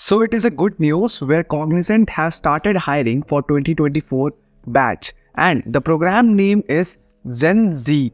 So it is a good news where Cognizant has started hiring for 2024 batch, and the program name is Gen C,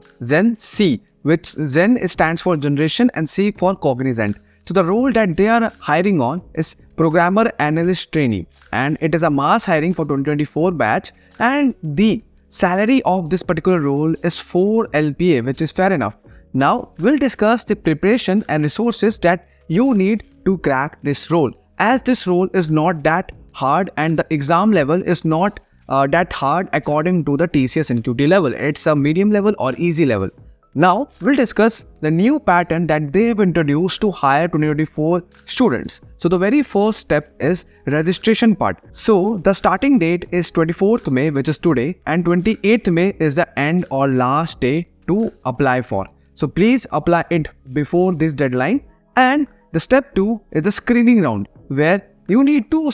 which Gen stands for generation and C for Cognizant. So the role that they are hiring on is programmer analyst trainee, and it is a mass hiring for 2024 batch, and the salary of this particular role is 4 LPA, which is fair enough. Now we'll discuss the preparation and resources that you need to crack this role, as this role is not that hard and the exam level is not that hard according to the TCS NQT level. It's a medium level or easy level. Now we'll discuss the new pattern that they have introduced to hire 2024 students. So the very first step is registration part. So the starting date is 24th May, which is today, and 28th May is the end or last day to apply for. So please apply it before this deadline. And the step 2 is the screening round, where you need to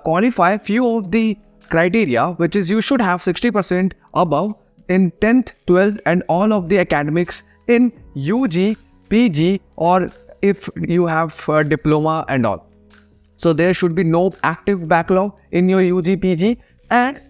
qualify few of the criteria, which is you should have 60% above in 10th, 12th and all of the academics in UG, PG, or if you have a diploma and all. So there should be no active backlog in your UG, PG, and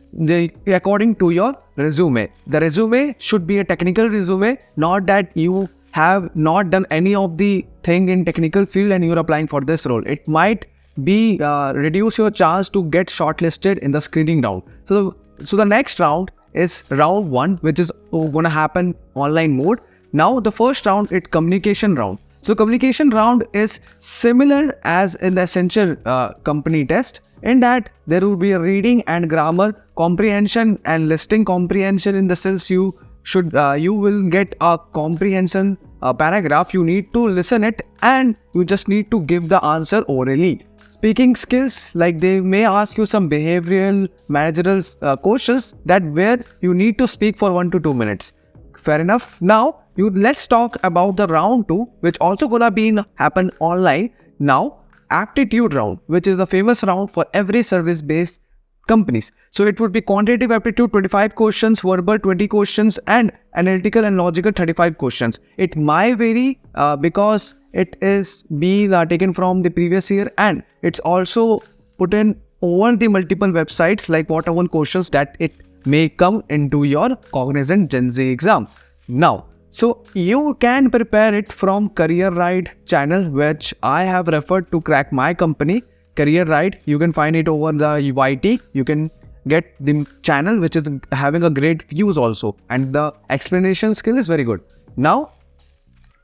according to your resume. The resume should be a technical resume, not that you have not done any of the thing in technical field and you're applying for this role. It might be reduce your chance to get shortlisted in the screening round. So the next round is round 1, which is gonna happen online mode. Now the first round is communication round. So communication round is similar as in the essential company test, in that there will be a reading and grammar comprehension and listing comprehension, in the sense you will get a comprehension paragraph, you need to listen it and you just need to give the answer orally. Speaking skills, like they may ask you some behavioral managerial questions that where you need to speak for 1 to 2 minutes. Fair enough. Now let's talk about the round 2, which also gonna happen online. Now aptitude round, which is a famous round for every service based companies. So it would be quantitative aptitude 25 questions, verbal 20 questions, and analytical and logical 35 questions. It might vary because it is being taken from the previous year, and it's also put in over the multiple websites, like whatever questions that it may come into your Cognizant Gen Z exam. Now, so you can prepare it from Career Ride channel, which I have referred to crack my company. Career Ride, you can find it over the YT. You can get the channel, which is having a great views also, and the explanation skill is very good. Now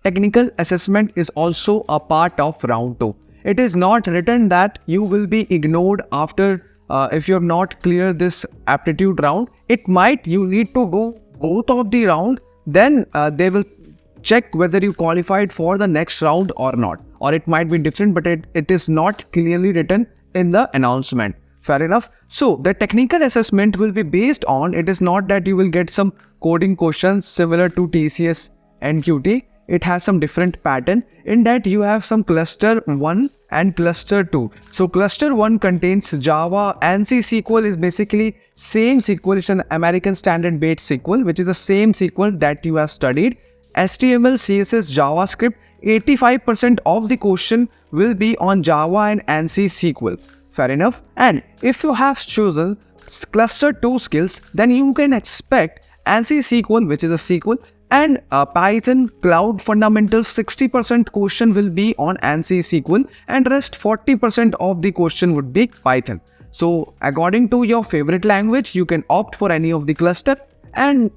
technical assessment is also a part of round 2. It is not written that you will be ignored after if you have not cleared this aptitude round. It might you need to do both of the round, then they will check whether you qualified for the next round or not, or it might be different, but it is not clearly written in the announcement. Fair enough. So the technical assessment will be based on, it is not that you will get some coding questions similar to TCS NQT. It has some different pattern, in that you have some cluster 1 and cluster 2. So cluster 1 contains Java, ANSI SQL is basically same SQL. It's an American standard based SQL, which is the same SQL that you have studied. HTML, CSS, JavaScript, 85% of the question will be on Java and ANSI SQL. Fair enough. And if you have chosen cluster 2 skills, then you can expect ANSI SQL, which is a SQL, and Python Cloud Fundamentals. 60% question will be on ANSI SQL, and rest 40% of the question would be Python. So according to your favorite language, you can opt for any of the cluster and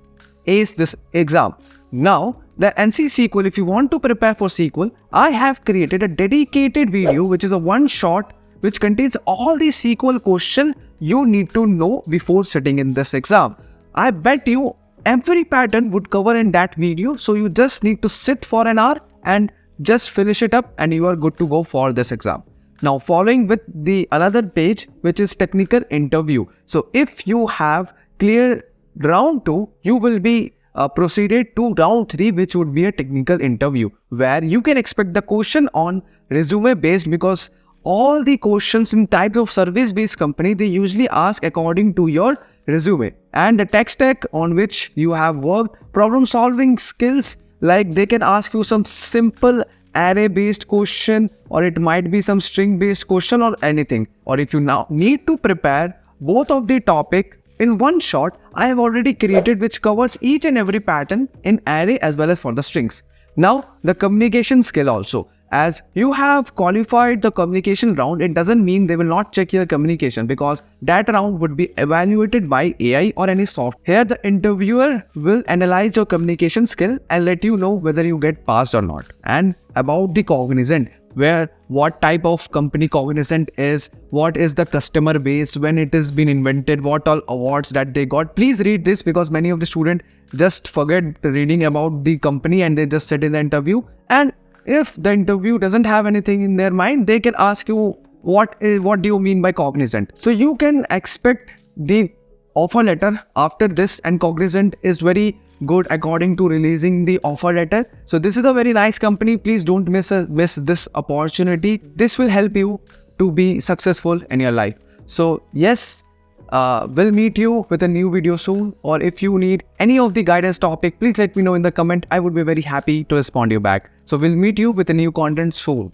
ace this exam. Now the ANSI SQL, if you want to prepare for SQL, I have created a dedicated video, which is a one shot, which contains all the SQL question you need to know before sitting in this exam. I bet you every pattern would cover in that video, so you just need to sit for an hour and just finish it up and you are good to go for this exam. Now following with the another page, which is technical interview. So if you have cleared round 2, you will be proceeded to round 3, which would be a technical interview, where you can expect the question on resume based, because all the questions in type of service based company, they usually ask according to your resume and the tech stack on which you have worked. Problem solving skills, like they can ask you some simple array based question, or it might be some string based question or anything. Or if you now need to prepare both of the topic in one shot, I have already created which covers each and every pattern in array as well as for the strings. Now the communication skill also. As you have qualified the communication round, it doesn't mean they will not check your communication, because that round would be evaluated by AI or any software. Here the interviewer will analyze your communication skill and let you know whether you get passed or not. And about the Cognizant, where what type of company Cognizant is, what is the customer base, when it has been invented, what all awards that they got. Please read this, because many of the students just forget reading about the company and they just sit in the interview. And if the interview doesn't have anything in their mind, they can ask you what do you mean by Cognizant. So you can expect the offer letter after this, and Cognizant is very good according to releasing the offer letter. So this is a very nice company. Please don't miss this opportunity. This will help you to be successful in your life. So yes, we'll meet you with a new video soon. Or if you need any of the guidance topic, please let me know in the comment. I would be very happy to respond to you back. So we'll meet you with a new content soon.